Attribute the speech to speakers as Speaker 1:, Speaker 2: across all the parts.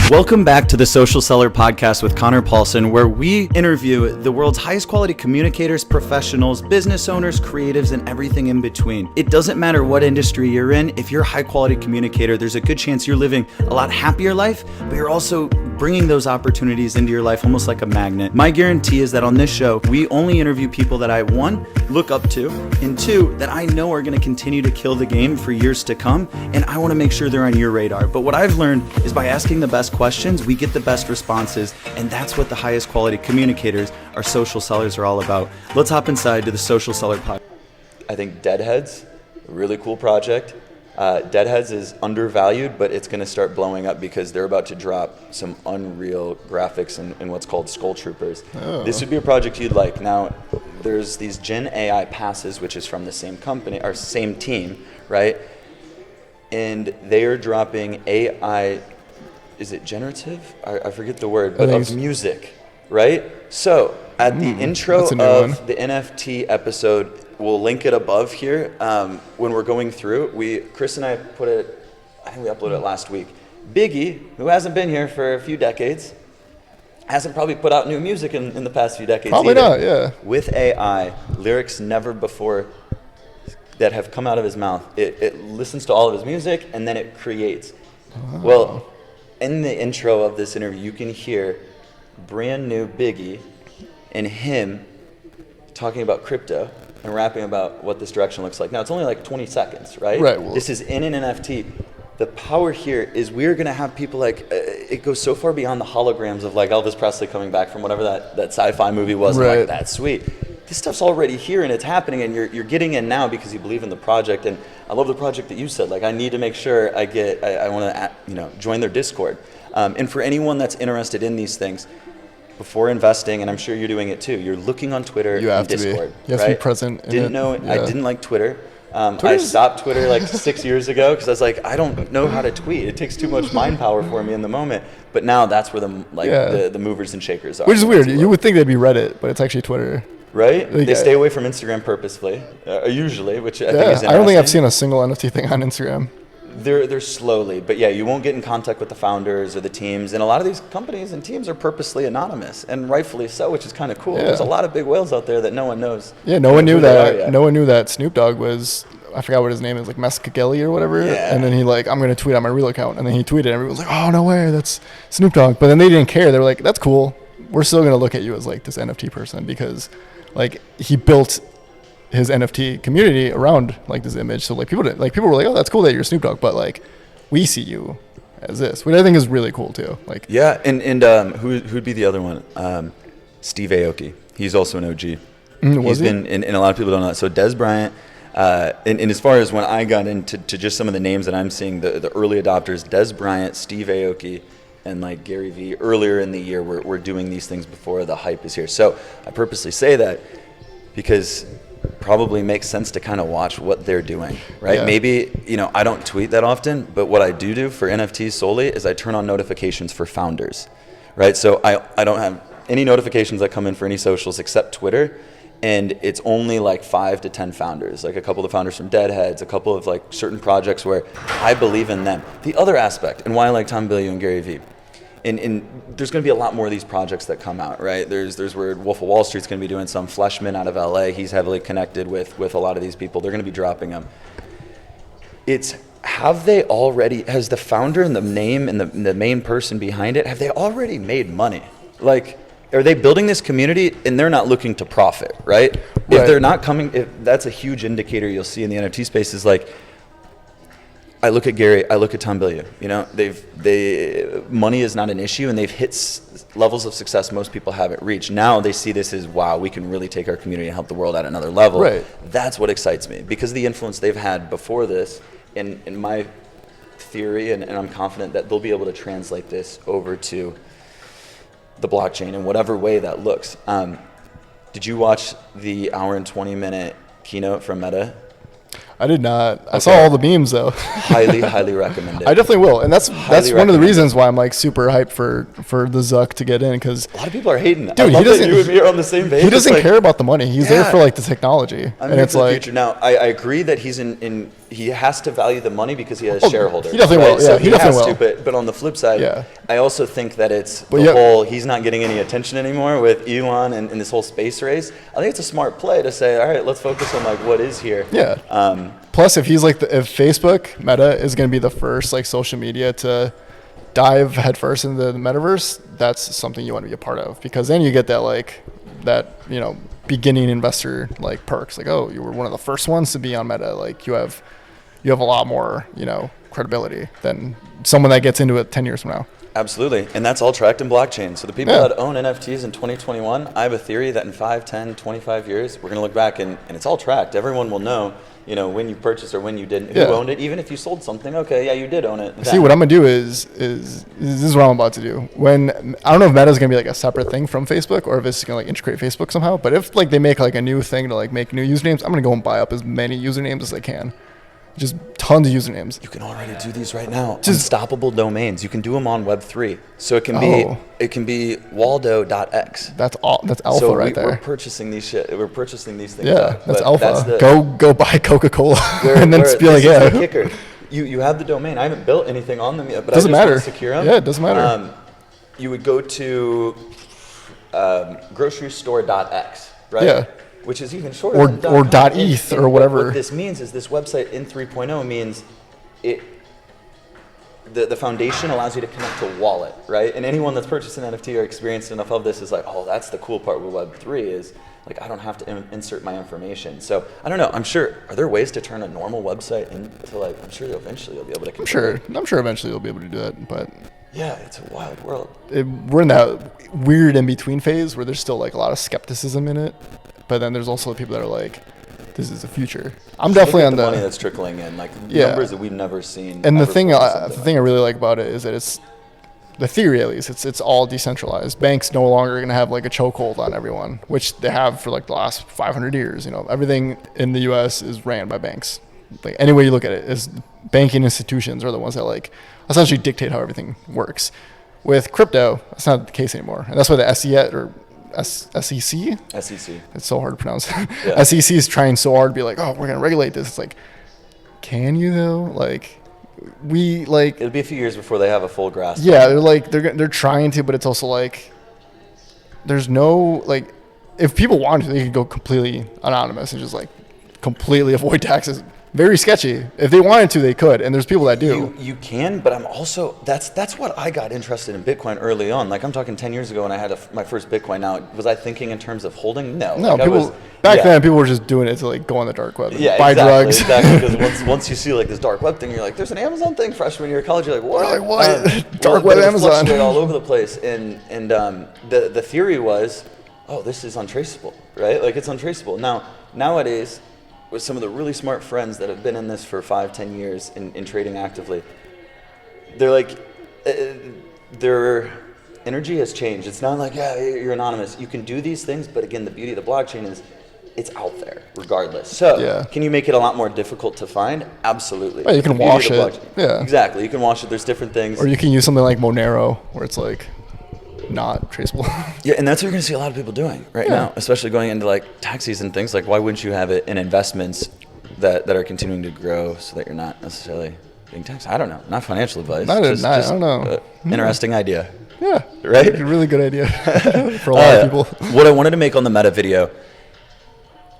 Speaker 1: Welcome back to the Social Seller Podcast with Connor Paulson, where we interview the world's highest quality communicators, professionals, business owners, creatives, and everything in between. It doesn't matter what industry you're in. If you're a high quality communicator, there's a good chance you're living a lot happier life, but you're also bringing those opportunities into your life almost like a magnet. My guarantee is that on this show, we only interview people that I, one, look up to, and two, that I know are going to continue to kill the game for years to come, and I want to make sure they're on your radar. But what I've learned is by asking the best questions, we get the best responses, and that's what the highest quality communicators, our social sellers, are all about. Let's hop inside to the Social Seller Podcast. I think Deadheads, a really cool project. Deadheads is undervalued, but it's going to start blowing up because they're about to drop some unreal graphics in what's called Skull Troopers. Oh. This would be a project you'd like. Now, there's these Gen AI passes, which is from the same company, or same team, right? And they are dropping AI, is it generative? I forget the word, but of music, right? So at the intro of the NFT episode, we'll link it above here. When we're going through, Chris and I put it, I think we uploaded it last week. Biggie, who hasn't been here for a few decades, hasn't probably put out new music in the past few decades
Speaker 2: probably
Speaker 1: either.
Speaker 2: Not, yeah.
Speaker 1: With AI, lyrics never before that have come out of his mouth. It listens to all of his music and then it creates. Oh. Well, in the intro of this interview, you can hear brand new Biggie and him talking about crypto and rapping about what this direction looks like. Now, it's only like 20 seconds, right?
Speaker 2: Right. Well,
Speaker 1: this is in an NFT. The power here is we're going to have people like, it goes so far beyond the holograms of like Elvis Presley coming back from whatever that sci-fi movie was.
Speaker 2: Right.
Speaker 1: And like, that's sweet. This stuff's already here and it's happening, and you're getting in now because you believe in the project. And I love the project that you said. Like, I need to make sure I want to join their Discord. And for anyone that's interested in these things, before investing, and I'm sure you're doing it too, you're looking on Twitter and Discord.
Speaker 2: You have to be present.
Speaker 1: I didn't like Twitter. I stopped Twitter like 6 years ago because I was like, I don't know how to tweet. It takes too much mind power for me in the moment. But now that's where the movers and shakers are.
Speaker 2: Which is weird. You would think they'd be Reddit, but it's actually Twitter.
Speaker 1: Right? They stay away from Instagram purposefully, usually, which I think is interesting.
Speaker 2: I don't think I've seen a single NFT thing on Instagram.
Speaker 1: They're slowly, but yeah, you won't get in contact with the founders or the teams, and a lot of these companies and teams are purposely anonymous, and rightfully so, which is kind of cool. Yeah. There's a lot of big whales out there that no one knows.
Speaker 2: Yeah, no one knew that. No one knew that Snoop Dogg was, I forgot what his name is, like Mescagelli or whatever. Yeah. And then he I'm going to tweet on my real account, and then he tweeted, and everyone was like, oh, no way, that's Snoop Dogg. But then they didn't care. They were like, that's cool. We're still going to look at you as like this NFT person because like he built his NFT community around like this image. So like people were like, oh, that's cool that you're Snoop Dogg, but like we see you as this, which I think is really cool too. Like
Speaker 1: who'd be the other one? Steve Aoki. He's also an OG.
Speaker 2: He's
Speaker 1: been and a lot of people don't know that. So Des Bryant. And as far as when I got into just some of the names that I'm seeing, the early adopters, Des Bryant, Steve Aoki, and like Gary Vee earlier in the year were doing these things before the hype is here. So I purposely say that because probably makes sense to kind of watch what they're doing, right? Yeah. Maybe, I don't tweet that often, but what I do for NFTs solely is I turn on notifications for founders, right? So I don't have any notifications that come in for any socials except Twitter, and it's only like 5 to 10 founders, like a couple of the founders from Deadheads, a couple of like certain projects where I believe in them. The other aspect, and why I like Tom Bilyeu and Gary Vee, and there's going to be a lot more of these projects that come out, right? There's where Wolf of Wall Street's going to be doing some. Fleshman out of LA, he's heavily connected with a lot of these people. They're going to be dropping them. Has the founder and the name and the main person behind it, have they already made money? Like, are they building this community and they're not looking to profit, right? If they're not that's a huge indicator you'll see in the NFT space is like, I look at Gary, I look at Tom Bilyeu. Money is not an issue, and they've hit levels of success most people haven't reached. Now they see this as, wow, we can really take our community and help the world at another level.
Speaker 2: Right.
Speaker 1: That's what excites me, because of the influence they've had before this, in my theory, and I'm confident that they'll be able to translate this over to the blockchain in whatever way that looks. Did you watch the hour and 20-minute keynote from Meta?
Speaker 2: I did not. I saw all the memes though.
Speaker 1: Highly recommend it.
Speaker 2: I definitely will, and that's one of the reasons why I'm like super hyped for the Zuck to get in, because
Speaker 1: a lot of people are hating.
Speaker 2: Dude,
Speaker 1: he doesn't. You and me are on the same page.
Speaker 2: He doesn't care about the money. He's there for like the technology, and it's like
Speaker 1: future. Now, I agree that he's in he has to value the money because he has shareholders.
Speaker 2: He definitely will. Yeah,
Speaker 1: so
Speaker 2: he definitely will.
Speaker 1: But on the flip side,
Speaker 2: Yeah.
Speaker 1: I also think that it's
Speaker 2: But
Speaker 1: the whole he's not getting any attention anymore with Elon and this whole space race. I think it's a smart play to say, all right, let's focus on like what is here.
Speaker 2: Yeah. Plus, if he's like, if Facebook Meta is going to be the first like social media to dive headfirst into the metaverse, that's something you want to be a part of, because then you get that beginning investor like perks, like, oh, you were one of the first ones to be on Meta, like you have a lot more credibility than someone that gets into it 10 years from now.
Speaker 1: Absolutely. And that's all tracked in blockchain. So the people that own NFTs in 2021, I have a theory that in 5, 10, 25 years, we're going to look back and it's all tracked. Everyone will know, when you purchased or when you didn't, who owned it. Even if you sold something, okay, yeah, you did own it.
Speaker 2: See, what I'm going to do is this is what I'm about to do. When, I don't know if Meta is going to be like a separate thing from Facebook, or if it's going to like integrate Facebook somehow, but if like they make like a new thing to like make new usernames, I'm going to go and buy up as many usernames as I can. Just tons of usernames.
Speaker 1: You can already do these right now. Unstoppable domains. You can do them on Web3. So it can be Waldo.x.
Speaker 2: That's alpha right there.
Speaker 1: We're purchasing these things.
Speaker 2: Yeah,
Speaker 1: up.
Speaker 2: That's alpha. Go buy Coca-Cola and then just be like,
Speaker 1: the kicker. You have the domain. I haven't built anything on them yet, but
Speaker 2: doesn't
Speaker 1: I just
Speaker 2: matter.
Speaker 1: want to secure them.
Speaker 2: Yeah, it doesn't matter.
Speaker 1: You would go to grocerystore.x, right?
Speaker 2: Yeah.
Speaker 1: Which is even shorter than
Speaker 2: or .eth or whatever.
Speaker 1: What this means is this website in 3.0 means the foundation allows you to connect to a wallet, right? And anyone that's purchased an NFT or experienced enough of this is like, oh, that's the cool part with Web3 is like I don't have to insert my information. So I don't know. I'm sure. Are there ways to turn a normal website into like? I'm sure eventually you'll be able to.
Speaker 2: I'm sure eventually you'll be able to do that, but.
Speaker 1: Yeah, it's a wild world.
Speaker 2: We're in that weird in between phase where there's still like a lot of skepticism in it. But then there's also the people that are like, this is the future. I'm definitely on the
Speaker 1: money that's trickling in, like numbers that we've never seen.
Speaker 2: And the thing I really like about it is that it's the theory, at least. It's all decentralized. Banks no longer are going to have like a chokehold on everyone, which they have for like the last 500 years. Everything in the U.S. is ran by banks. Like any way you look at it, is banking institutions are the ones that like essentially dictate how everything works. With crypto, that's not the case anymore, and that's why the SEC. It's so hard to pronounce. Yeah. SEC is trying so hard to be like, oh, we're gonna regulate this. It's like, can you though? Like,
Speaker 1: it'll be a few years before they have a full grasp.
Speaker 2: Yeah, they're trying to, but it's also like, there's no like, if people wanted to, they could go completely anonymous and just like completely avoid taxes. Very sketchy. If they wanted to, they could, and there's people that do.
Speaker 1: You can, but I'm also that's what I got interested in Bitcoin early on. Like I'm talking 10 years ago when I had my first Bitcoin. Now, was I thinking in terms of holding? No.
Speaker 2: No, then people were just doing it to like go on the dark web and buy drugs.
Speaker 1: Exactly. Because once you see like this dark web thing, you're like, there's an Amazon thing freshman year of college. You're like, what?
Speaker 2: Like, what? Dark web Amazon.
Speaker 1: All over the place, and the theory was, oh, this is untraceable, right? Like it's untraceable. Nowadays, with some of the really smart friends that have been in this for 5-10 years in trading actively, they're like, their energy has changed. It's not like, yeah, you're anonymous. You can do these things, but again, the beauty of the blockchain is it's out there regardless. So can you make it a lot more difficult to find? Absolutely.
Speaker 2: Well, you can wash it. Yeah.
Speaker 1: Exactly. You can wash it. There's different things.
Speaker 2: Or you can use something like Monero where it's like not traceable.
Speaker 1: Yeah, and that's what you're going to see a lot of people doing right now, especially going into like taxis and things. Like, why wouldn't you have it in investments that are continuing to grow so that you're not necessarily being taxed? I don't know. Not financial advice.
Speaker 2: I don't know.
Speaker 1: Interesting idea.
Speaker 2: Yeah.
Speaker 1: Right?
Speaker 2: A really good idea for a lot of people.
Speaker 1: What I wanted to make on the Meta video,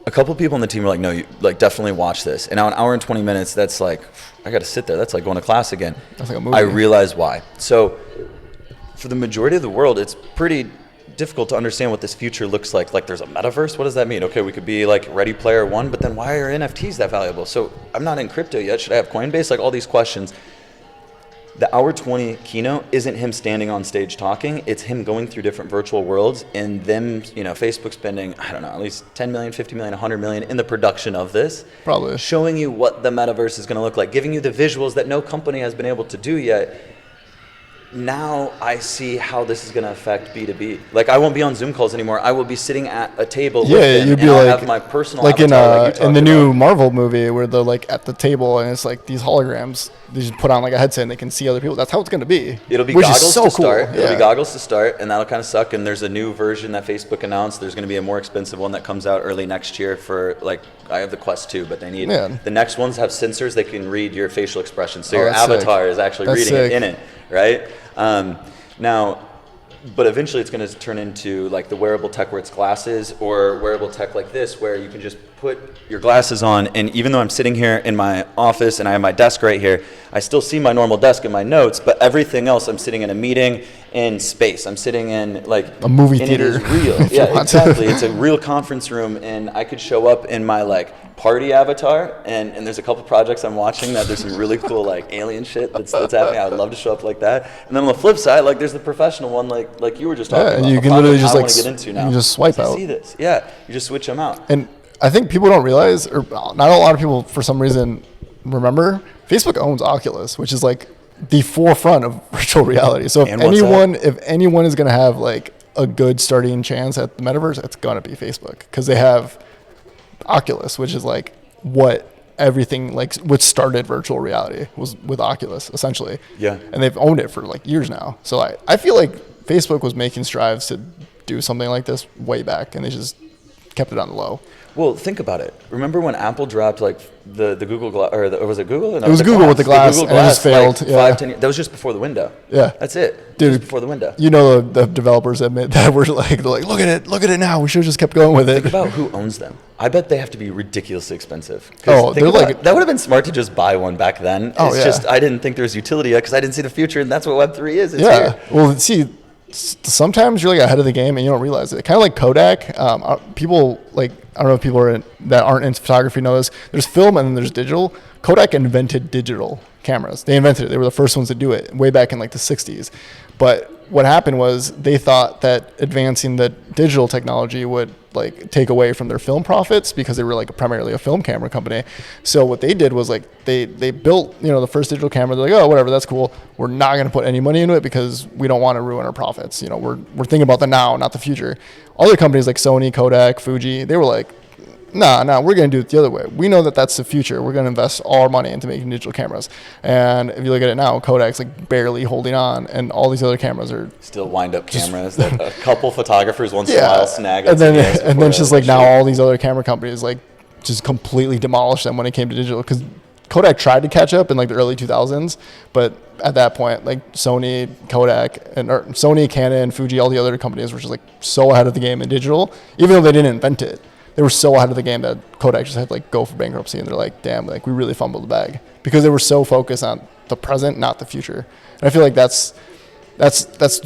Speaker 1: a couple people on the team were like, no, you like definitely watch this. And now an hour and 20 minutes, that's like, I got to sit there. That's like going to class again.
Speaker 2: That's like a movie.
Speaker 1: I realized why. So for the majority of the world, it's pretty difficult to understand what this future looks like. Like there's a metaverse. What does that mean? Okay, we could be like Ready Player One, but then why are NFTs that valuable? So I'm not in crypto yet. Should I have Coinbase? Like all these questions. The hour 20 keynote isn't him standing on stage talking. It's him going through different virtual worlds and them, Facebook spending, I don't know, at least 10 million, 50 million, 100 million in the production of this.
Speaker 2: Probably.
Speaker 1: Showing you what the metaverse is going to look like, giving you the visuals that no company has been able to do yet. now I see how this is going to affect B2B. Like, I won't be on Zoom calls anymore. I will be sitting at a table with them,
Speaker 2: you'd be
Speaker 1: and I'll
Speaker 2: like,
Speaker 1: have my personal
Speaker 2: like
Speaker 1: avatar,
Speaker 2: in the new Marvel movie where they're like at the table and it's like these holograms. They just put on like a headset and they can see other people. That's how it's going to be.
Speaker 1: It'll be
Speaker 2: which
Speaker 1: goggles
Speaker 2: is so
Speaker 1: to
Speaker 2: cool.
Speaker 1: start.
Speaker 2: Yeah.
Speaker 1: It'll be goggles to start, and that'll kind of suck. And there's a new version that Facebook announced. There's going to be a more expensive one that comes out early next year for, like, I have the Quest 2, but they need the next ones have sensors that can read your facial expression. So your avatar is actually reading it in it, right? Now, but eventually it's going to turn into like the wearable tech where it's glasses, or wearable tech like this where you can just put your glasses on, and even though I'm sitting here in my office and I have my desk right here, I still see my normal desk and my notes, but everything else, I'm sitting in a meeting in space. I'm sitting in like
Speaker 2: a movie theater.
Speaker 1: It is real. Yeah, exactly. It's a real conference room, and I could show up in my like party avatar, and there's a couple projects I'm watching that there's some really cool like alien shit that's happening. I would love to show up like that. And then on the flip side, like there's the professional one, like you were just talking about.
Speaker 2: Yeah, you can literally just like
Speaker 1: get into now.
Speaker 2: You just swipe out.
Speaker 1: See this? Yeah, you just switch them out.
Speaker 2: And I think people don't realize, or not a lot of people for some reason remember, Facebook owns Oculus, which is like the forefront of virtual reality. So if anyone is going to have like a good starting chance at the metaverse, it's going to be Facebook, because they have Oculus, which is like what everything, like what started virtual reality was with Oculus essentially.
Speaker 1: Yeah.
Speaker 2: And they've owned it for like years now. So I feel like Facebook was making strides to do something like this way back, and they just kept it on the low.
Speaker 1: Well, think about it. Remember when Apple dropped like the Google Glass, or was it Google? No,
Speaker 2: it was Google with the glass, and it just failed.
Speaker 1: Like 5, 10 years. That was just before the window.
Speaker 2: Yeah,
Speaker 1: that's it.
Speaker 2: Dude,
Speaker 1: just before the window.
Speaker 2: You know, the developers admit that they're like, look at it now. We should have just kept going with it.
Speaker 1: Think about who owns them. I bet they have to be ridiculously expensive.
Speaker 2: Oh, they're like,
Speaker 1: that would have been smart to just buy one back then. It's just I didn't think there was utility yet because I didn't see the future, and that's what Web3 is. It's here.
Speaker 2: Well, see, sometimes you're like ahead of the game and you don't realize it. Kind of like Kodak. People like, I don't know if people that aren't into photography know this. There's film and then there's digital. Kodak invented digital cameras. They invented it. They were the first ones to do it way back in like the 60s. But what happened was they thought that advancing the digital technology would like take away from their film profits, because they were like primarily a film camera company. So what they did was like they built, the first digital camera. They're like, oh, whatever, that's cool. We're not going to put any money into it because we don't want to ruin our profits. We're thinking about the now, not the future. Other companies like Sony, Kodak, Fuji, they were like, nah, we're going to do it the other way. We know that that's the future. We're going to invest all our money into making digital cameras. And if you look at it now, Kodak's like barely holding on, and all these other cameras are
Speaker 1: still wind-up cameras that a couple photographers once in a while snag.
Speaker 2: And then just like now all these other camera companies like just completely demolished them when it came to digital, because Kodak tried to catch up in like the early 2000s, but at that point, like Sony, Kodak, Sony, Canon, Fuji, all the other companies were just like so ahead of the game in digital, even though they didn't invent it. They were so ahead of the game that Kodak just had to like go for bankruptcy, and they're like, damn, like we really fumbled the bag, because they were so focused on the present, not the future. And I feel like that's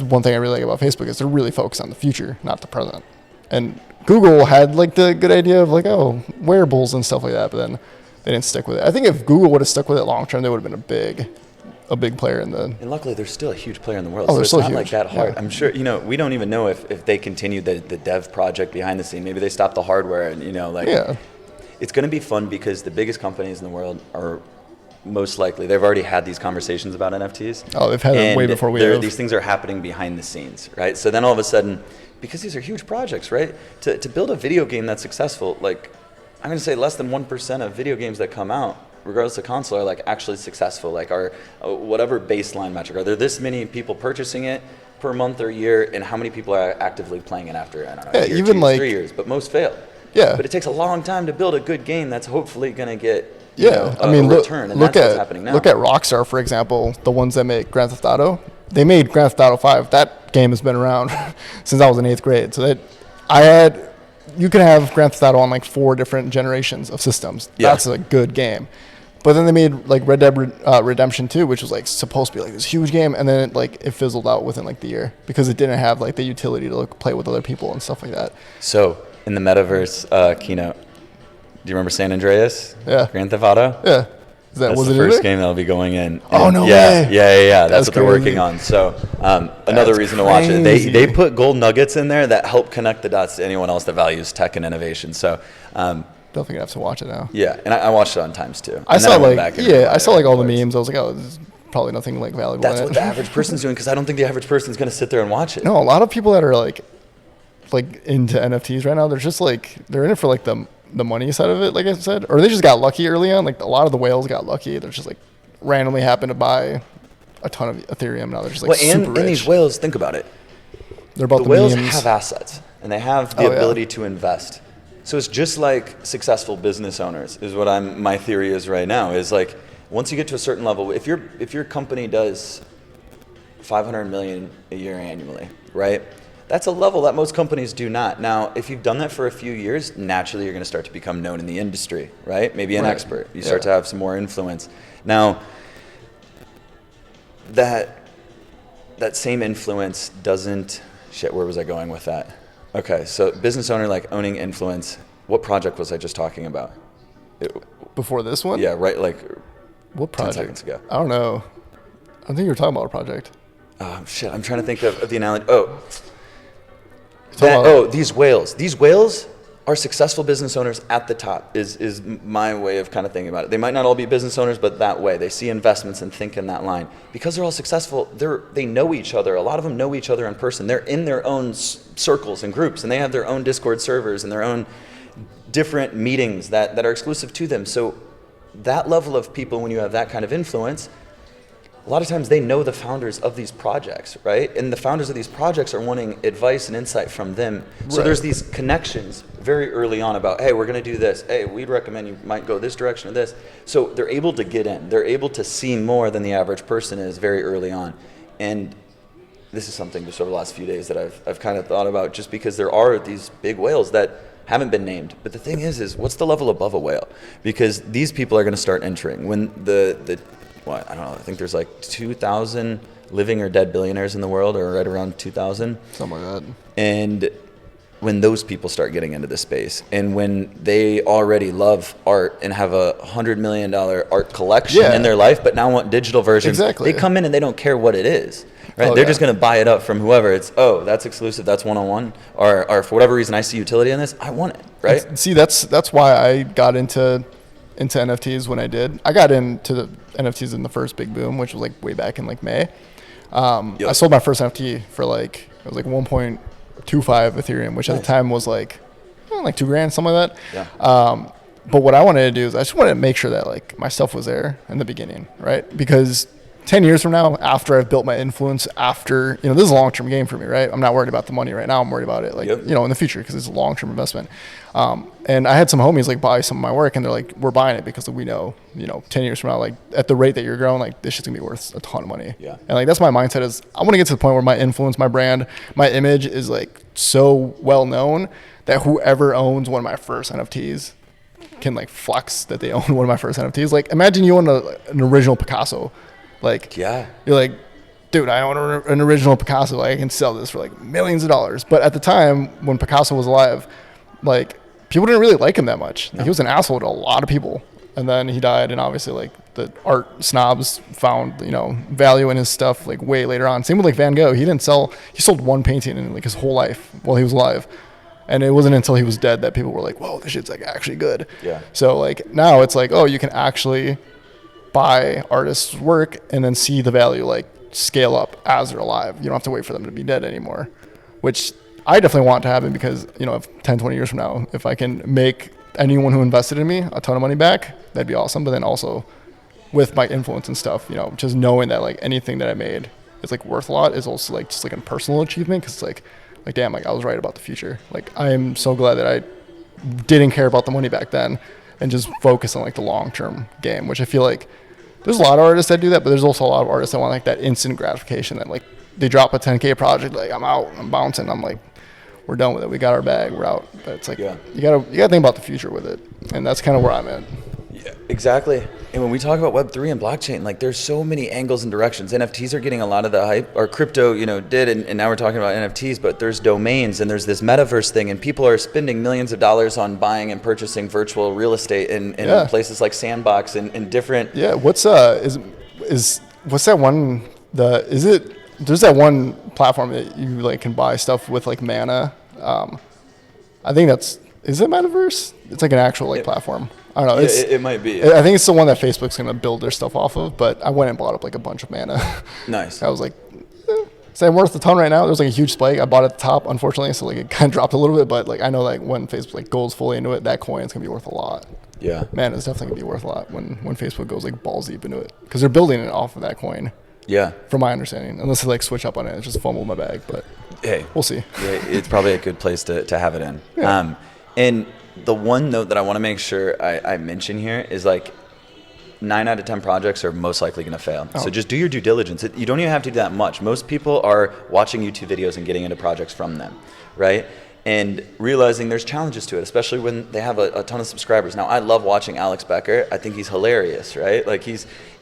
Speaker 2: one thing I really like about Facebook, is they're really focused on the future, not the present. And Google had like the good idea of like, oh, wearables and stuff like that, but then they didn't stick with it. I think if Google would have stuck with it long term, they would have been a big player in the.
Speaker 1: And luckily, they're still a huge player in the world.
Speaker 2: Oh,
Speaker 1: so it's
Speaker 2: still
Speaker 1: not
Speaker 2: huge.
Speaker 1: like that hard.
Speaker 2: Yeah.
Speaker 1: I'm sure, we don't even know if they continued the dev project behind the scene. Maybe they stopped the hardware, and it's going to be fun, because the biggest companies in the world are most likely, they've already had these conversations about NFTs.
Speaker 2: Oh, they've had it way before we have.
Speaker 1: These things are happening behind the scenes, right? So then all of a sudden, because these are huge projects, right? To build a video game that's successful, like I'm going to say less than 1% of video games that come out, regardless of console, are like actually successful. Like our whatever baseline metric, are there this many people purchasing it per month or year, and how many people are actively playing it after, I don't know, a year,
Speaker 2: even
Speaker 1: 2,
Speaker 2: like
Speaker 1: 3 years? But most fail.
Speaker 2: Yeah.
Speaker 1: But it takes a long time to build a good game that's hopefully going to get
Speaker 2: a
Speaker 1: return, and that's what's happening now.
Speaker 2: Look at Rockstar, for example, the ones that make Grand Theft Auto. They made Grand Theft Auto 5. That game has been around since I was in 8th grade. So you can have Grand Theft Auto on like 4 different generations of systems. Yeah. That's a good game. But then they made like Red Dead Redemption 2, which was like supposed to be like this huge game, and then it fizzled out within like the year, because it didn't have like the utility to like play with other people and stuff like that.
Speaker 1: So in the metaverse keynote, do you remember San Andreas?
Speaker 2: Yeah.
Speaker 1: Grand Theft Auto?
Speaker 2: Yeah.
Speaker 1: That's the first game that'll be going in.
Speaker 2: Oh, no way.
Speaker 1: Yeah. That's what they're working on. So another reason to watch it. They put gold nuggets in there that help connect the dots to anyone else that values tech and innovation. So
Speaker 2: definitely gonna have to watch it now.
Speaker 1: Yeah, and I watched it on times too.
Speaker 2: I saw like all the memes. I was like, oh, this is probably nothing like valuable.
Speaker 1: That's what the average person's doing, because I don't think the average person's going to sit there and watch it.
Speaker 2: No, a lot of people that are like into NFTs right now, they're just like, they're in it for like the money side of it, like I said, or they just got lucky early on. Like a lot of the whales got lucky. They're just like randomly happened to buy a ton of Ethereum. Now they're just like super rich.
Speaker 1: And these whales, think about it.
Speaker 2: They're about
Speaker 1: the whales memes. Have assets, and they have the ability to invest. So it's just like successful business owners is what my theory is right now, is like once you get to a certain level, if your company does 500 million a year annually, right? That's a level that most companies do not. Now, if you've done that for a few years, naturally you're going to start to become known in the industry, right? Maybe an expert. You start to have some more influence. Now, that same influence doesn't... Shit, where was I going with that? Okay, so business owner, like owning influence. What project was I just talking about?
Speaker 2: Before this one?
Speaker 1: Yeah, right, like
Speaker 2: what project?
Speaker 1: 10 seconds ago.
Speaker 2: I don't know. I think you were talking about a project.
Speaker 1: Shit, I'm trying to think of the analogy. These whales. These whales are successful business owners at the top, is my way of kind of thinking about it. They might not all be business owners, but that way. They see investments and think in that line. Because they're all successful, they know each other. A lot of them know each other in person. They're in their own circles and groups, and they have their own Discord servers and their own different meetings that are exclusive to them. So that level of people, when you have that kind of influence, a lot of times they know the founders of these projects, right? And the founders of these projects are wanting advice and insight from them. So there's these connections very early on about, hey, we're going to do this. Hey, we'd recommend you might go this direction or this. So they're able to get in. They're able to see more than the average person is very early on. And this is something just over the last few days that I've kind of thought about, just because there are these big whales that haven't been named. But the thing is what's the level above a whale? Because these people are going to start entering. When I don't know, I think there's like 2,000 living or dead billionaires in the world, or right around 2,000.
Speaker 2: Something like that.
Speaker 1: And when those people start getting into the space, and when they already love art and have $100 million art collection in their life, but now want digital versions, they come in and they don't care what it is. Right? They're just going to buy it up from whoever. It's, that's exclusive, that's one-on-one, or for whatever reason I see utility in this, I want it, right?
Speaker 2: See, that's why I got into NFTs when I did. I got into the NFTs in the first big boom, which was like way back in like May. I sold my first NFT for it was like 1.25 Ethereum, which at the time was like $2,000, something like that. Yeah. But what I wanted to do is I just wanted to make sure that like my stuff was there in the beginning, right? Because 10 years from now, after I've built my influence, this is a long-term game for me, right? I'm not worried about the money right now. I'm worried about it in the future, because it's a long-term investment. And I had some homies like buy some of my work, and they're like, we're buying it because we know, 10 years from now, like at the rate that you're growing, like this shit's gonna be worth a ton of money. Yeah. And like, that's my mindset is I want to get to the point where my influence, my brand, my image is like so well known that whoever owns one of my first NFTs can like flex that they own one of my first NFTs. Like imagine you own an original Picasso. Like, you're like, dude, I own an original Picasso. Like, I can sell this for like millions of dollars. But at the time when Picasso was alive, like people didn't really like him that much. Like, he was an asshole to a lot of people. And then he died, and obviously like the art snobs found, value in his stuff like way later on. Same with like Van Gogh. He sold one painting in like his whole life while he was alive. And it wasn't until he was dead that people were like, whoa, this shit's like actually good. Yeah. So like now it's like, you can actually buy artists' work and then see the value like scale up as they're alive. You don't have to wait for them to be dead anymore, which I definitely want to happen, because if 10, 20 years from now, if I can make anyone who invested in me a ton of money back, that'd be awesome. But then also with my influence and stuff, just knowing that like anything that I made is like worth a lot is also like just like a personal achievement, because it's like damn, like I was right about the future. Like I am so glad that I didn't care about the money back then and just focus on like the long-term game, which I feel like there's a lot of artists that do that, but there's also a lot of artists that want like that instant gratification, that like they drop a 10K project, like I'm out, I'm bouncing, I'm like, we're done with it, we got our bag, we're out. But it's like you gotta think about the future with it, and that's kind of where I'm at.
Speaker 1: Yeah, exactly. And when we talk about Web3 and blockchain, like there's so many angles and directions. NFTs are getting a lot of the hype, or crypto, did, and now we're talking about NFTs, but there's domains and there's this metaverse thing, and people are spending millions of dollars on buying and purchasing virtual real estate in places like Sandbox and different.
Speaker 2: Yeah, what's that one, there's that one platform that you like can buy stuff with like mana. I think is it Metaverse? It's like an actual like platform. I don't know.
Speaker 1: It might be.
Speaker 2: I think it's the one that Facebook's going to build their stuff off of, but I went and bought up like a bunch of mana.
Speaker 1: Nice.
Speaker 2: I was like, is that worth a ton right now? There's like a huge spike. I bought it at the top, unfortunately, so like it kind of dropped a little bit, but like I know like when Facebook like goes fully into it, that coin's going to be worth a lot.
Speaker 1: Yeah.
Speaker 2: Man, it's definitely going to be worth a lot when Facebook goes like balls deep into it, because they're building it off of that coin.
Speaker 1: Yeah.
Speaker 2: From my understanding, unless they like switch up on it, it's just fumble my bag, but
Speaker 1: hey,
Speaker 2: we'll see.
Speaker 1: Yeah, it's probably a good place to have it in.
Speaker 2: Yeah.
Speaker 1: And the one note that I want to make sure I mention here is like 9 out of 10 projects are most likely going to fail. So just do your due diligence. You don't even have to do that much. Most people are watching YouTube videos and getting into projects from them, right? And realizing there's challenges to it, especially when they have a ton of subscribers. Now, I love watching Alex Becker. I think he's hilarious, right? Like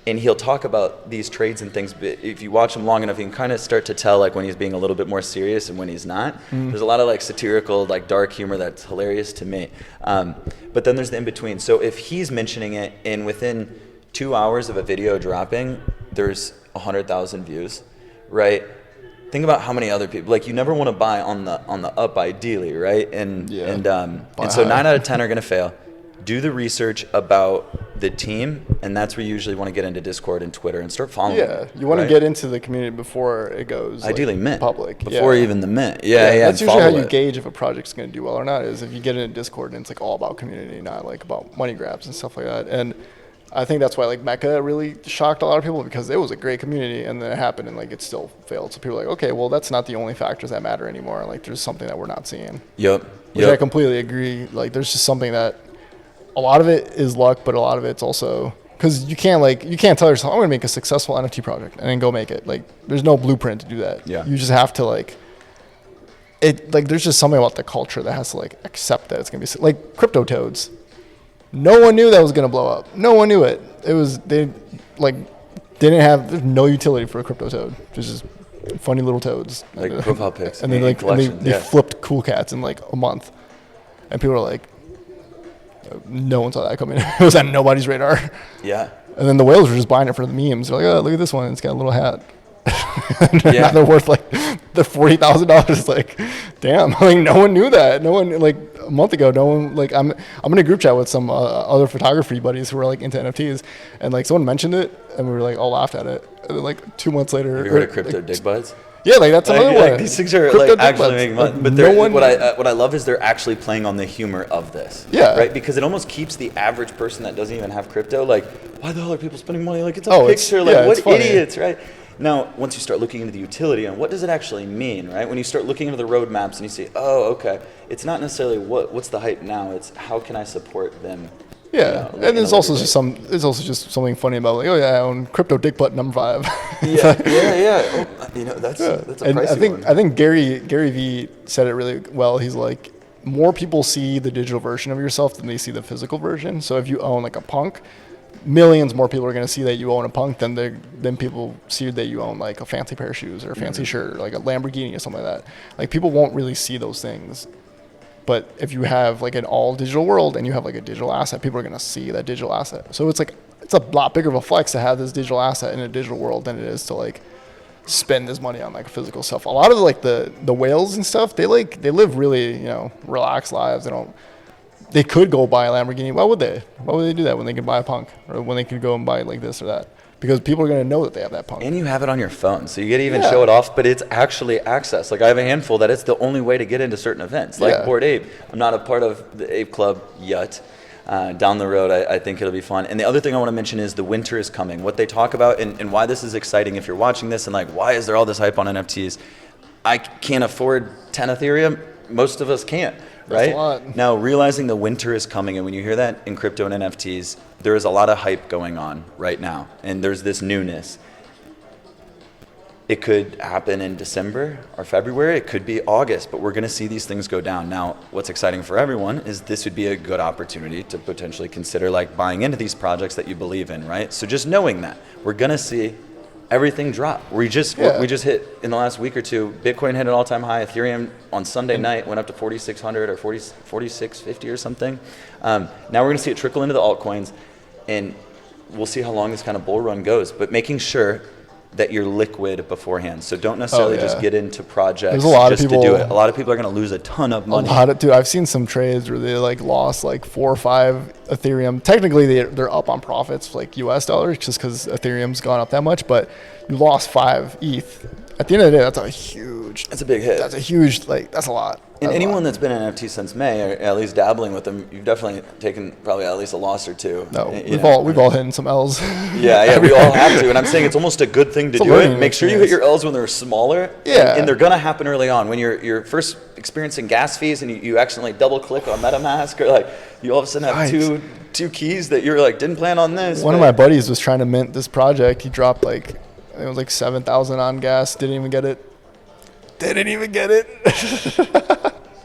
Speaker 1: and he'll talk about these trades and things, but if you watch him long enough, you can kind of start to tell like when he's being a little bit more serious and when he's not. There's a lot of like satirical, like dark humor that's hilarious to me. But then there's the in-between. So if he's mentioning it and within 2 hours of a video dropping, there's 100,000 views, right? Think about how many other people, like you never want to buy on the up ideally, right? And so 9 out of 10 are going to fail. Do the research about the team, and that's where you usually want to get into Discord and Twitter and start following.
Speaker 2: Yeah, you want to get into the community before it goes
Speaker 1: ideally
Speaker 2: like,
Speaker 1: mint
Speaker 2: public.
Speaker 1: Before even the mint.
Speaker 2: That's usually how you gauge if a project's going to do well or not, is if you get into Discord and it's like all about community, not like about money grabs and stuff like that. And I think that's why like Mecca really shocked a lot of people, because it was a great community and then it happened and like it still failed. So people are like, okay, well that's not the only factors that matter anymore. Like there's something that we're not seeing. Which I completely agree. Like there's just something that a lot of it is luck, but a lot of it's also because you can't tell yourself I'm gonna make a successful NFT project and then go make it. Like there's no blueprint to do that.
Speaker 1: Yeah.
Speaker 2: You just have to like it. Like there's just something about the culture that has to like accept that it's gonna be like crypto toads. No one knew that was gonna blow up. No one knew it. There's no utility for a crypto toad. There's just funny little toads.
Speaker 1: Like profile pics.
Speaker 2: And then like they flipped cool cats in like a month, and people were like, no one saw that coming. It was on nobody's radar.
Speaker 1: Yeah.
Speaker 2: And then the whales were just buying it for the memes. They're like, oh, look at this one. It's got a little hat. Now they're worth like the $40,000. Like, damn. Like no one knew that. No one like a month ago. No one like I'm in a group chat with some other photography buddies who are like into NFTs, and like someone mentioned it, and we were like all laughed at it. And then like 2 months later,
Speaker 1: have you heard of crypto dick buds?
Speaker 2: Yeah, like that's another one.
Speaker 1: Like, these things are
Speaker 2: crypto
Speaker 1: like actually making money. But what I love is they're actually playing on the humor of this.
Speaker 2: Yeah.
Speaker 1: Right? Because it almost keeps the average person that doesn't even have crypto like, why the hell are people spending money? Like it's a picture. Like what idiots, right? Now, once you start looking into the utility and what does it actually mean, right? When you start looking into the roadmaps and you see, oh, okay, it's not necessarily what's the hype now. It's how can I support them.
Speaker 2: Yeah, and there's also just something funny about like, oh yeah, I own crypto dick butt number 5.
Speaker 1: Yeah. Oh, that's a pricey one.
Speaker 2: I think Gary V said it really well. He's like, more people see the digital version of yourself than they see the physical version. So if you own like a punk, millions more people are going to see that you own a punk than people see that you own like a fancy pair of shoes or a fancy shirt or like a Lamborghini or something like that. Like people won't really see those things. But if you have like an all digital world and you have like a digital asset, people are going to see that digital asset. So it's like, it's a lot bigger of a flex to have this digital asset in a digital world than it is to like spend this money on like physical stuff. A lot of like the whales and stuff, they live really, relaxed lives. They could go buy a Lamborghini. Why would they? Why would they do that when they could buy a punk or when they could go and buy like this or that? Because people are going to know that they have that punk.
Speaker 1: And you have it on your phone, so you get to even show it off, but it's actually access. Like I have a handful that it's the only way to get into certain events, like Bored Ape. I'm not a part of the Ape Club yet. Down the road, I think it'll be fun. And the other thing I want to mention is the winter is coming. What they talk about and why this is exciting if you're watching this and like, why is there all this hype on NFTs? I can't afford 10 Ethereum. Most of us can't. Right?
Speaker 2: That's a lot.
Speaker 1: Now, realizing the winter is coming, and when you hear that in crypto and NFTs, there is a lot of hype going on right now, and there's this newness. It could happen in December or February. It could be August, but we're going to see these things go down. Now, what's exciting for everyone is this would be a good opportunity to potentially consider like buying into these projects that you believe in, right? So just knowing that we're going to see everything drop. We just hit in the last week or two. Bitcoin hit an all-time high. Ethereum on Sunday night went up to 4,600 or 4,650 or something. Now we're going to see it trickle into the altcoins, and we'll see how long this kind of bull run goes. But making sure that you're liquid beforehand. So don't necessarily just get into projects
Speaker 2: There's a lot
Speaker 1: just
Speaker 2: of people,
Speaker 1: to do it. A lot of people are going to lose a ton of money.
Speaker 2: Dude, I've seen some trades where they like lost like 4 or 5 Ethereum. Technically, they're up on profits like US dollars just because Ethereum's gone up that much, but you lost 5 ETH. At the end of the day, that's a big hit. That's a huge, that's a lot.
Speaker 1: And anyone that's been in NFT since May, or at least dabbling with them, you've definitely taken probably at least a loss or two.
Speaker 2: No, we've all hit some L's.
Speaker 1: Yeah, we all have to. And I'm saying it's almost a good thing to do it. Make sure you hit your L's when they're smaller.
Speaker 2: Yeah.
Speaker 1: And they're going to happen early on. When you're first experiencing gas fees and you accidentally double click on MetaMask, or like you all of a sudden have two keys that you're like, didn't plan on this.
Speaker 2: One of my buddies was trying to mint this project. He dropped it was like 7,000 on gas. Didn't even get it.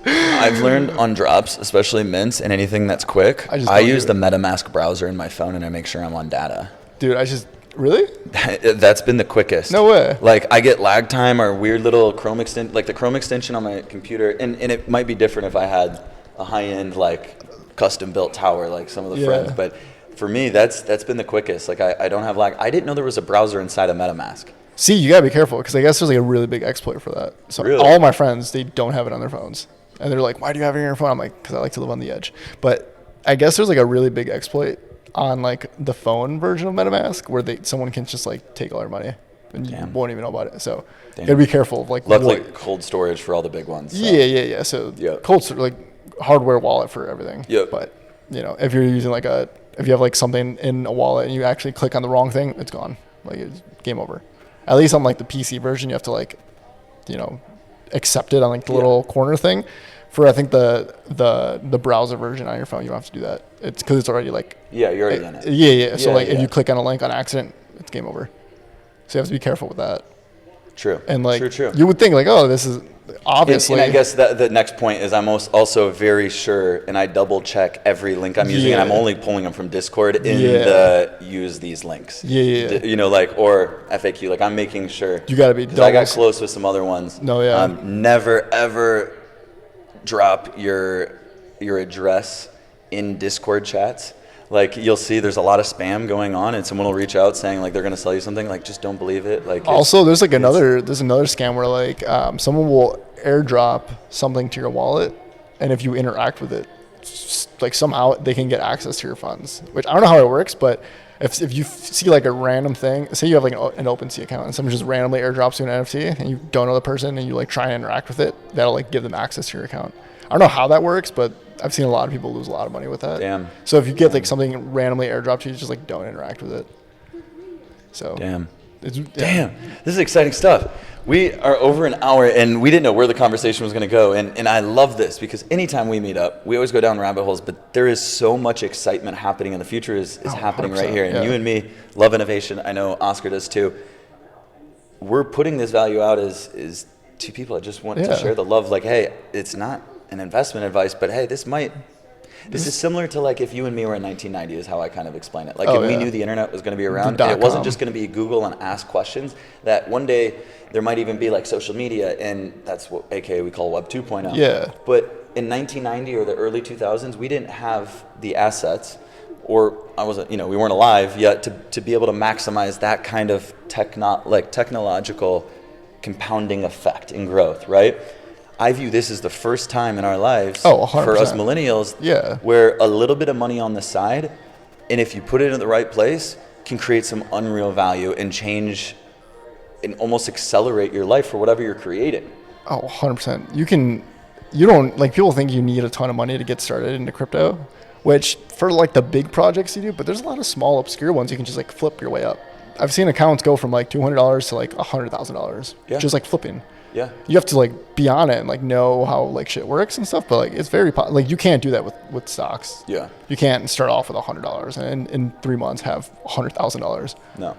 Speaker 1: I've learned on drops, especially mints and anything that's quick, I use the MetaMask browser in my phone and I make sure I'm on data.
Speaker 2: Dude, really?
Speaker 1: That's been the quickest.
Speaker 2: No way.
Speaker 1: Like I get lag time or weird little Chrome extension, like the Chrome extension on my computer, and it might be different if I had a high-end like custom built tower like some of the friends, but for me that's been the quickest. Like I don't have lag. I didn't know there was a browser inside of MetaMask.
Speaker 2: See, you gotta be careful because I guess there's like a really big exploit for that. So all my friends, they don't have it on their phones. And they're like, why do you have it on your phone? I'm like, because I like to live on the edge. But I guess there's like a really big exploit on like the phone version of MetaMask where someone can just like take all your money and you won't even know about it. So you gotta be careful of like.
Speaker 1: Luckily, cold storage for all the big ones. So.
Speaker 2: Yeah. So cold storage, like hardware wallet for everything.
Speaker 1: Yep.
Speaker 2: But if you're using if you have like something in a wallet and you actually click on the wrong thing, it's gone. Like it's game over. At least on like the PC version, you have to accept it on like the little corner thing. For I think the browser version on your phone, you don't have to do that. It's because it's already
Speaker 1: you're already in it.
Speaker 2: Yeah. So if you click on a link on accident, it's game over. So you have to be careful with that.
Speaker 1: True.
Speaker 2: And
Speaker 1: true.
Speaker 2: You would think this is obviously.
Speaker 1: And I guess that the next point is I'm also very sure, and I double check every link I'm using, and I'm only pulling them from Discord in the use these links.
Speaker 2: Yeah.
Speaker 1: Or FAQ. Like I'm making sure.
Speaker 2: You got to be.
Speaker 1: Because I got close with some other ones.
Speaker 2: No, yeah.
Speaker 1: Never ever drop your address in Discord chats. Like you'll see there's a lot of spam going on and someone will reach out saying like they're going to sell you something, like just don't believe it. Like
Speaker 2: also there's another scam where like someone will airdrop something to your wallet, and if you interact with it, like somehow they can get access to your funds, which I don't know how it works, but if you see like a random thing, say you have like an OpenSea account and someone just randomly airdrops you an NFT and you don't know the person and you like try and interact with it, that'll like give them access to your account. I don't know how that works, but I've seen a lot of people lose a lot of money with that.
Speaker 1: Damn.
Speaker 2: So if you get like something randomly airdropped to you, just like don't interact with it. So
Speaker 1: Damn. This is exciting stuff. We are over an hour and we didn't know where the conversation was going to go. And I love this because anytime we meet up, we always go down rabbit holes, but there is so much excitement happening and the future is happening right here. And you and me love innovation. I know Oscar does too. We're putting this value out as two people that just want to share the love. Like, hey, it's not an investment advice, but hey, this is similar to like if you and me were in 1990 is how I kind of explain it. Like if we knew the internet was going to be around, and it wasn't just going to be Google and ask questions, that one day there might even be like social media, and that's what AKA we call Web 2.0.
Speaker 2: Yeah.
Speaker 1: But in 1990 or the early 2000s, we didn't have the assets, or we weren't alive yet to be able to maximize that kind of technological compounding effect in growth, right? I view this as the first time in our lives for us millennials where a little bit of money on the side, and if you put it in the right place, can create some unreal value and change and almost accelerate your life for whatever you're creating.
Speaker 2: Oh, 100%. You don't, like people think you need a ton of money to get started into crypto, which for like the big projects you do, but there's a lot of small obscure ones you can just like flip your way up. I've seen accounts go from like $200 to like $100,000 just like flipping.
Speaker 1: Yeah.
Speaker 2: You have to like be on it and like know how like shit works and stuff, but like it's very like you can't do that with stocks.
Speaker 1: Yeah.
Speaker 2: You can't start off with $100 and in 3 months have $100,000.
Speaker 1: No.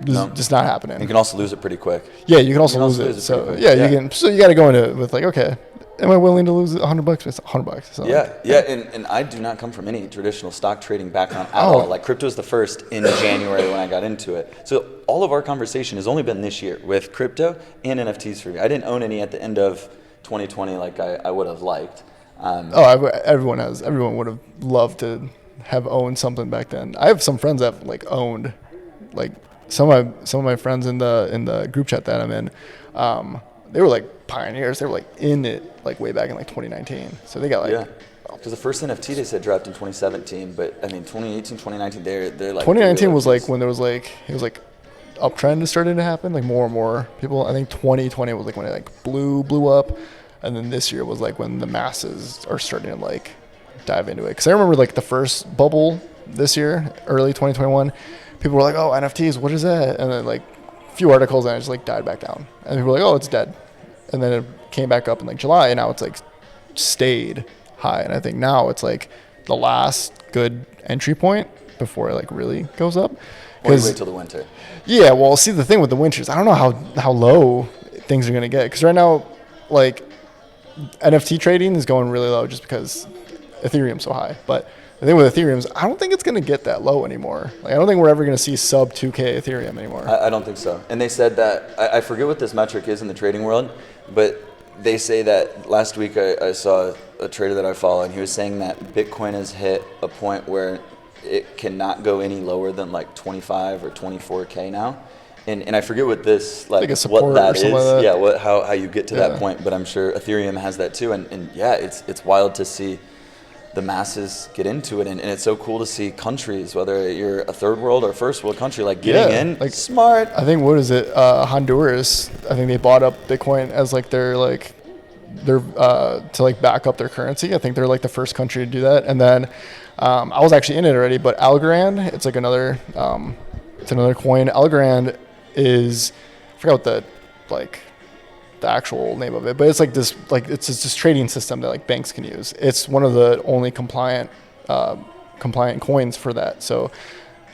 Speaker 2: It's just not happening.
Speaker 1: You can also lose it pretty quick.
Speaker 2: Yeah, you can also lose it. So you can. So you got to go into it with like, okay, am I willing to lose $100? It's $100. So
Speaker 1: and I do not come from any traditional stock trading background at all. Like crypto was the first in January when I got into it. So all of our conversation has only been this year with crypto and NFTs for me. I didn't own any at the end of 2020 like I would have liked. Everyone
Speaker 2: would have loved to have owned something back then. I have some friends that like owned like some of my friends in the group chat that I'm in, they were like pioneers. They were like in it like way back in like 2019. So they got like
Speaker 1: because the first NFT they said dropped in 2017, but I mean 2018, 2019 they're like
Speaker 2: 2019 was like when there was like it was like uptrend is starting to happen, like more and more people. I think 2020 was like when it like blew up, and then this year was like when the masses are starting to like dive into it. Because I remember like the first bubble this year, early 2021, people were like, "Oh, NFTs, what is that?" And then like a few articles, and it just like died back down, and people were like, "Oh, it's dead," and then it came back up in like July, and now it's like stayed high. And I think now it's like the last good entry point before it like really goes up.
Speaker 1: Or you wait till the winter.
Speaker 2: Yeah, well, see, the thing with the winters, I don't know how low things are going to get. Because right now, like, NFT trading is going really low just because Ethereum's so high. But the thing with Ethereum is I don't think it's going to get that low anymore. Like, I don't think we're ever going to see sub 2K Ethereum anymore.
Speaker 1: I don't think so. And they said that, I forget what this metric is in the trading world, but they say that last week I saw a trader that I follow, and he was saying that Bitcoin has hit a point where it cannot go any lower than like 25 or 24K now. And I forget what this, like what that is. Like that. Yeah, how you get to that point. But I'm sure Ethereum has that too. And yeah, it's wild to see the masses get into it. And it's so cool to see countries, whether you're a third world or first world country, like getting in. Like smart.
Speaker 2: I think, what is it? Honduras, I think they bought up Bitcoin as like their to like back up their currency. I think they're like the first country to do that. And then I was actually in it already, but Algorand, it's like another coin. Algorand is, I forgot what the actual name of it, but it's like this, like it's this trading system that like banks can use. It's one of the only compliant coins for that. So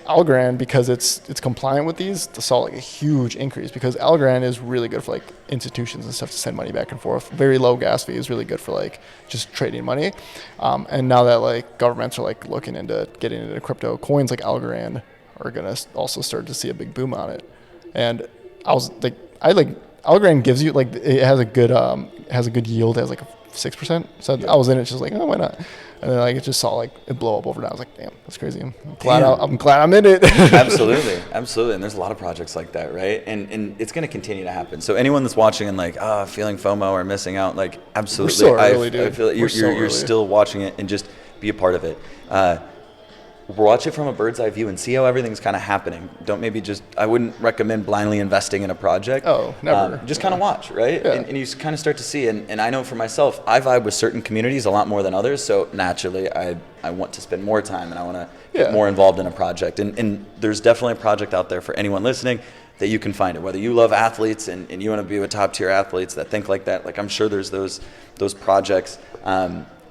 Speaker 2: Algorand, because it's compliant with these, saw like a huge increase because Algorand is really good for like institutions and stuff to send money back and forth. Very low gas fee is really good for like just trading money. And now that like governments are like looking into getting into crypto, coins like Algorand are gonna also start to see a big boom on it. And Algorand gives you like, it has a good yield. It has like a 6%. So I was in it just like, oh, why not? And then like it just saw like it blow up overnight. I was like, damn, that's crazy. I'm glad I'm in it.
Speaker 1: Absolutely. And there's a lot of projects like that, right? And it's going to continue to happen. So anyone that's watching and like feeling FOMO or missing out, like absolutely,
Speaker 2: we're so early, dude.
Speaker 1: I feel like you're still watching it, and just be a part of it. Watch it from a bird's eye view and see how everything's kind of happening. Don't maybe just, I wouldn't recommend blindly investing in a project.
Speaker 2: Oh, never.
Speaker 1: Just kind of watch, right? Yeah. And you kind of start to see, and I know for myself, I vibe with certain communities a lot more than others, so naturally I want to spend more time and I want to get more involved in a project. And there's definitely a project out there for anyone listening that you can find it. Whether you love athletes and you want to be with top tier athletes that think like that, like I'm sure there's those projects.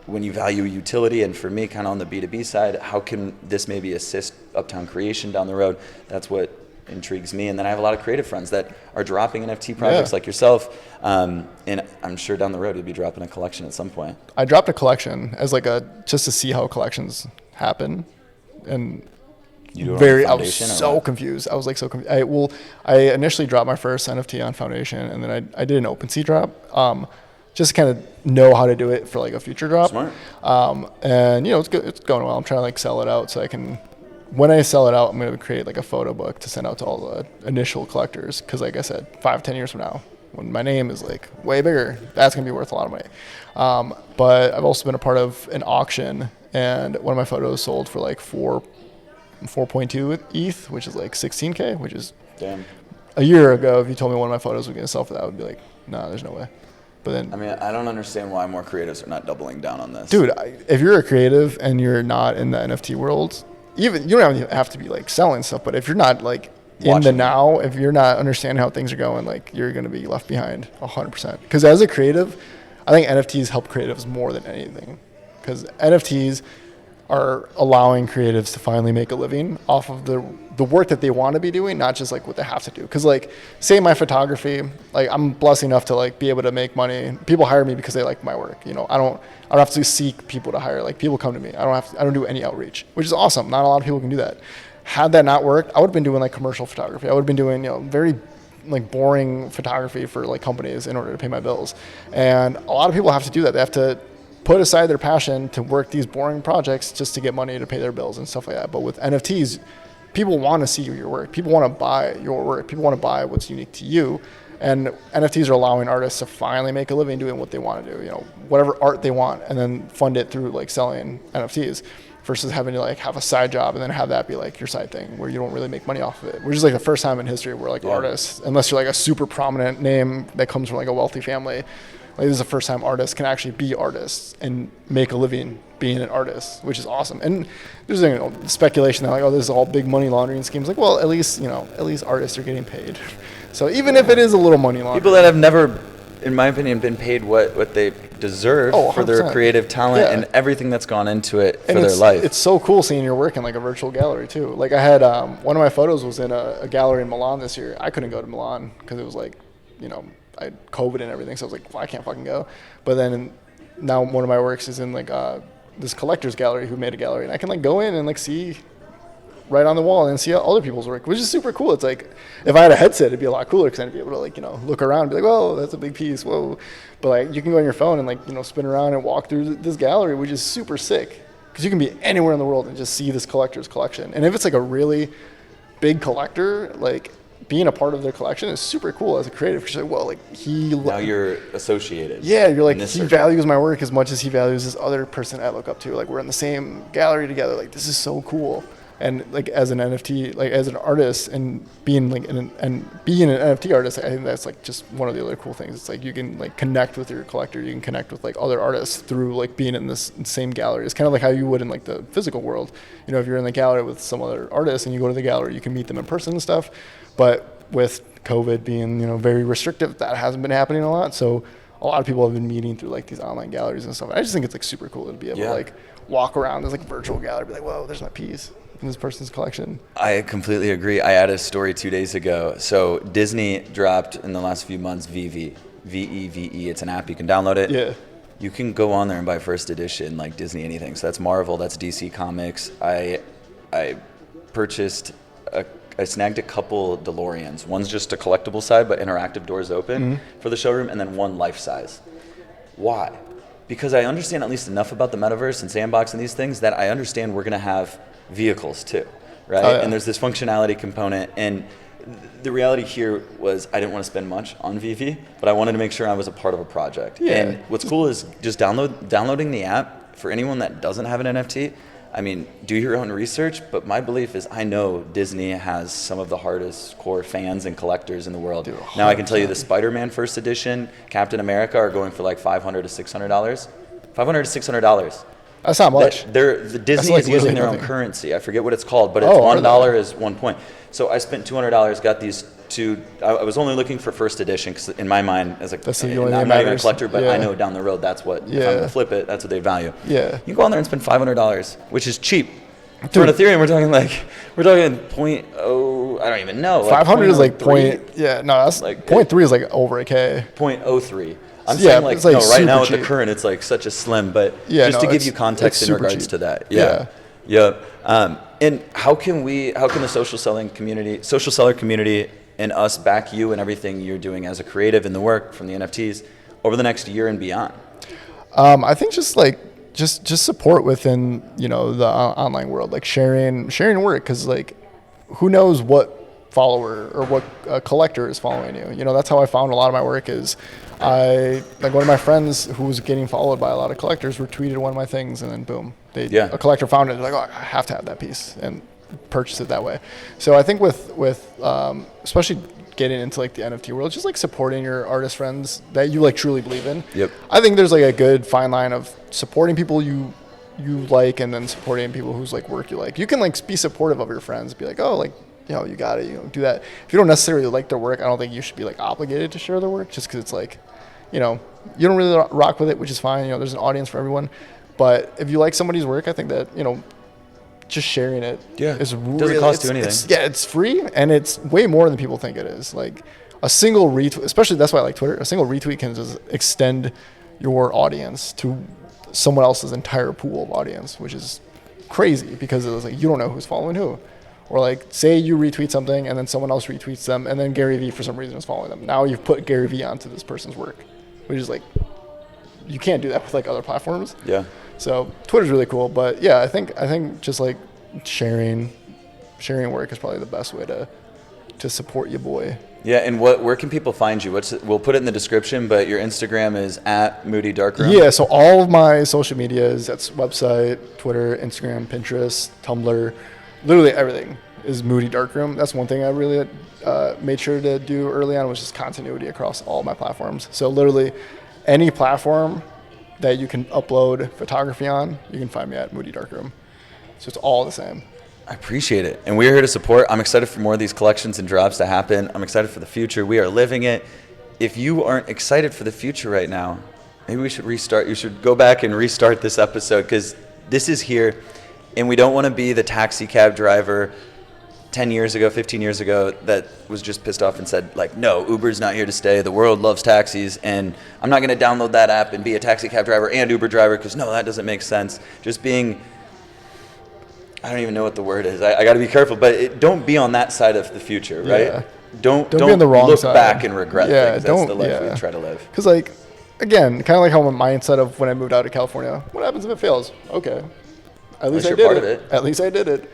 Speaker 1: When you value utility, and for me, kind of on the B2B side, how can this maybe assist Uptown creation down the road? That's what intrigues me. And then I have a lot of creative friends that are dropping NFT projects like yourself, and I'm sure down the road you'll be dropping a collection at some point.
Speaker 2: I dropped a collection as like just to see how collections happen, and I was so confused. I was like so confused. I initially dropped my first NFT on Foundation, and then I did an OpenSea drop. Just to kind of know how to do it for like a future drop.
Speaker 1: Smart.
Speaker 2: And it's good. It's going well. I'm trying to like sell it out so I can, when I sell it out, I'm going to create like a photo book to send out to all the initial collectors. Cause like I said, 5-10 years from now, when my name is like way bigger, that's going to be worth a lot of money. But I've also been a part of an auction, and one of my photos sold for like 4.2 ETH, which is like 16K, which is
Speaker 1: damn.
Speaker 2: A year ago, if you told me one of my photos was going to sell for that, I would be like, nah, there's no way. But then,
Speaker 1: I mean, I don't understand why more creatives are not doubling down on this.
Speaker 2: Dude, if you're a creative and you're not in the NFT world, even you don't even have to be like selling stuff, but if you're not like in the now, if you're not understanding how things are going, like you're going to be left behind 100%. Because as a creative, I think NFTs help creatives more than anything. Because NFTs are allowing creatives to finally make a living off of the work that they want to be doing, not just like what they have to do. Because like, say my photography, like I'm blessed enough to like be able to make money. People hire me because they like my work. I don't have to seek people to hire. Like people come to me. I don't do any outreach, which is awesome. Not a lot of people can do that. Had that not worked, I would have been doing like commercial photography. I would have been doing very like boring photography for like companies in order to pay my bills. And a lot of people have to do that. They have to put aside their passion to work these boring projects just to get money to pay their bills and stuff like that. But with NFTs, people want to see your work. People want to buy your work. People want to buy what's unique to you. And NFTs are allowing artists to finally make a living doing what they want to do, you know, whatever art they want, and then fund it through like selling NFTs versus having to like have a side job and then have that be like your side thing where you don't really make money off of it, which is like the first time in history where like artists, unless you're like a super prominent name that comes from like a wealthy family, like this is the first time artists can actually be artists and make a living being an artist, which is awesome. And there's speculation that like, oh, this is all big money laundering schemes. Like, well, at least artists are getting paid. So even if it is a little money laundering.
Speaker 1: People that have never, in my opinion, been paid what they deserve for their creative talent and everything that's gone into it for their life. It's
Speaker 2: so cool seeing your work in like a virtual gallery too. Like I had one of my photos was in a gallery in Milan this year. I couldn't go to Milan because it was like, I had COVID and everything. So I was like, well, I can't fucking go. But then now one of my works is in like this collector's gallery who made a gallery, and I can like go in and like see right on the wall and see other people's work, which is super cool. It's like if I had a headset, it'd be a lot cooler because I'd be able to like look around and be like, whoa, that's a big piece, whoa. But like you can go on your phone and like spin around and walk through this gallery, which is super sick because you can be anywhere in the world and just see this collector's collection. And if it's like a really big collector, like being a part of their collection is super cool as a creative. Because you're like, well, like
Speaker 1: now you're associated.
Speaker 2: Yeah, you're like he values my work as much as he values this other person I look up to. Like we're in the same gallery together. Like this is so cool. And like as an NFT, like as an artist, and being like being an NFT artist, I think that's like just one of the other cool things. It's like you can like connect with your collector, you can connect with like other artists through like being in this same gallery. It's kind of like how you would in like the physical world. If you're in the gallery with some other artist and you go to the gallery, you can meet them in person and stuff. But with COVID being very restrictive, that hasn't been happening a lot. So a lot of people have been meeting through like these online galleries and stuff. And I just think it's like super cool to be able to like walk around this like virtual gallery, be like, whoa, there's my piece in this person's collection.
Speaker 1: I completely agree. I had a story 2 days ago. So Disney dropped in the last few months VV, VEVE. It's an app. You can download it.
Speaker 2: Yeah.
Speaker 1: You can go on there and buy first edition like Disney anything. So that's Marvel, that's DC Comics. I purchased I snagged a couple DeLoreans. One's just a collectible side, but interactive doors open for the showroom, and then one life size. Why? Because I understand at least enough about the metaverse and sandbox and these things that I understand we're going to have vehicles too, right? Oh, yeah. And there's this functionality component. And the reality here was I didn't want to spend much on VV, but I wanted to make sure I was a part of a project. Yeah. And what's cool is just downloading the app for anyone that doesn't have an NFT. I mean, do your own research, but my belief is I know Disney has some of the hardest core fans and collectors in the world. Dude, now I can tell you the Spider-Man first edition, Captain America are going for like $500 to $600. $500 to $600.
Speaker 2: That's not much.
Speaker 1: The Disney is using their own currency. I forget what it's called, but it's $1 is 1 point. So I spent $200, got these two. I was only looking for first edition because in my mind, as I'm not even a collector, but I know down the road that's what, if I'm going to flip it, that's what they value.
Speaker 2: Yeah.
Speaker 1: You go on there and spend $500, which is cheap. For an Ethereum, we're talking 0.0, I don't even know.
Speaker 2: 500 is like point, that's like 0.3 is like over a K.
Speaker 1: 0.03. I'm saying right now with the current, it's like such a slim, but just to give you context in regards to that. Yeah. And how can the social seller community and us back you and everything you're doing as a creative in the work from the NFTs over the next year and beyond?
Speaker 2: I think just support within the online world, like sharing work, because like who knows what follower or what collector is following you. That's how I found a lot of my work is one of my friends who was getting followed by a lot of collectors retweeted one of my things, and then boom, a collector found it. They're like, oh, I have to have that piece, and purchase it that way. So I think with especially getting into like the NFT world, just like supporting your artist friends that you like truly believe in.
Speaker 1: Yep.
Speaker 2: I think there's like a good fine line of supporting people you like, and then supporting people whose like work you like. You can like be supportive of your friends, be like, oh, like, you got it, do that. If you don't necessarily like their work, I don't think you should be like obligated to share their work just because it's like, you don't really rock with it, which is fine. There's an audience for everyone. But if you like somebody's work, I think that, just sharing it is really,
Speaker 1: doesn't cost you anything.
Speaker 2: It's free, and it's way more than people think it is. Like a single retweet, especially that's why I like Twitter, a single retweet can just extend your audience to someone else's entire pool of audience, which is crazy because it was like, you don't know who's following who. Or like, say you retweet something and then someone else retweets them, and then Gary Vee for some reason is following them. Now you've put Gary Vee onto this person's work, which is like, you can't do that with like other platforms.
Speaker 1: Yeah.
Speaker 2: So Twitter's really cool, but yeah, I think just like sharing sharing work is probably the best way to support your boy.
Speaker 1: Yeah, and where can people find you? We'll put it in the description, but your Instagram is at Moodydarkroom.
Speaker 2: Yeah, so all of my social medias, that's website, Twitter, Instagram, Pinterest, Tumblr, literally everything is Moodydarkroom. That's one thing I really made sure to do early on, was just continuity across all my platforms. So literally any platform that you can upload photography on, you can find me at Moodydarkroom. So it's all the same.
Speaker 1: I appreciate it. And we're here to support. I'm excited for more of these collections and drops to happen. I'm excited for the future. We are living it. If you aren't excited for the future right now, maybe we should restart. You should go back and restart this episode, because this is here, and we don't want to be the taxi cab driver 10 years ago, 15 years ago, that was just pissed off and said, like, no, Uber's not here to stay. The world loves taxis, and I'm not going to download that app and be a taxi cab driver and Uber driver, because no, that doesn't make sense. Just being, I don't even know what the word is. I got to be careful, but don't be on that side of the future, right?
Speaker 2: Yeah.
Speaker 1: Don't
Speaker 2: be on the wrong
Speaker 1: look
Speaker 2: side.
Speaker 1: Back and regret things. That's the life
Speaker 2: yeah.
Speaker 1: we try to live.
Speaker 2: Because, like, again, kind of like how my mindset of when I moved out of California, what happens if it fails? Okay. At least I did
Speaker 1: part
Speaker 2: it.
Speaker 1: Of it.
Speaker 2: At least I did it.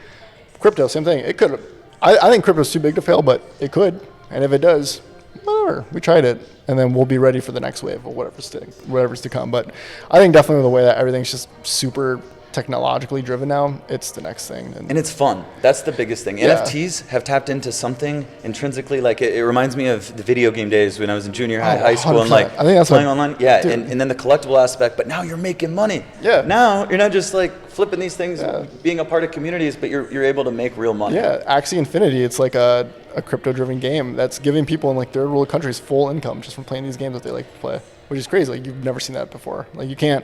Speaker 2: Crypto, same thing. It could. I think crypto's too big to fail, but it could. And if it does, whatever. We tried it. And then we'll be ready for the next wave of whatever's to come. But I think definitely the way that everything's just super technologically driven now, it's the next thing.
Speaker 1: And it's fun. That's the biggest thing.
Speaker 2: Yeah.
Speaker 1: NFTs have tapped into something intrinsically, like it reminds me of the video game days when I was in junior high, high school, and like
Speaker 2: I think that's
Speaker 1: playing online. Yeah, and then the collectible aspect, but now you're making money.
Speaker 2: Yeah.
Speaker 1: Now you're not just like flipping these things, being a part of communities, but you're able to make real money.
Speaker 2: Yeah, Axie Infinity, it's like a crypto-driven game that's giving people in like third world countries full income just from playing these games that they like to play, which is crazy. Like, you've never seen that before. Like, you can't.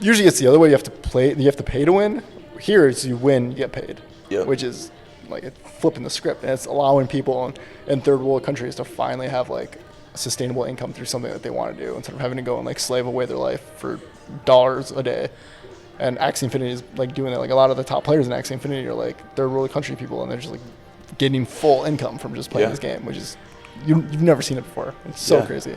Speaker 2: Usually it's the other way. You have to pay to win. Here it's you win, you get paid, which is like flipping the script, and it's allowing people in third world countries to finally have like a sustainable income through something that they want to do, instead of having to go and like slave away their life for dollars a day. And Axie Infinity is like doing that. Like, a lot of the top players in Axie Infinity are like third world country people, and they're just like getting full income from just playing this game, which is you've never seen it before. It's so crazy.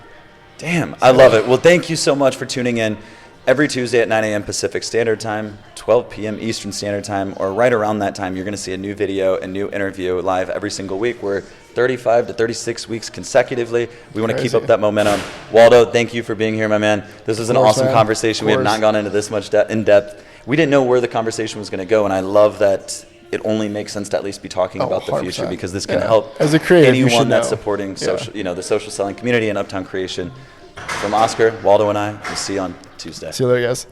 Speaker 1: Damn, I love it. Well, thank you so much for tuning in. Every Tuesday at 9 a.m. Pacific Standard Time, 12 p.m. Eastern Standard Time, or right around that time, you're going to see a new video, a new interview live every single week. We're 35 to 36 weeks consecutively. We want to keep up that momentum. Waldo, thank you for being here, my man. This was an awesome conversation. We have not gone into this much in depth. We didn't know where the conversation was going to go, and I love that it only makes sense to at least be talking about the future, because this can help
Speaker 2: as a creative,
Speaker 1: anyone that's supporting social, the social selling community and Uptown creation. From Oscar, Waldo, and I, we'll see you on Tuesday.
Speaker 2: See you later, guys.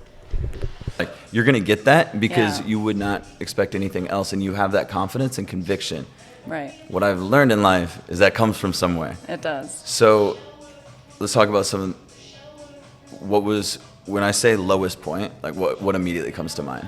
Speaker 1: Like, you're going to get that because you would not expect anything else, and you have that confidence and conviction.
Speaker 3: Right.
Speaker 1: What I've learned in life is that comes from somewhere.
Speaker 3: It does.
Speaker 1: So let's talk about what was, when I say lowest point, like what immediately comes to mind?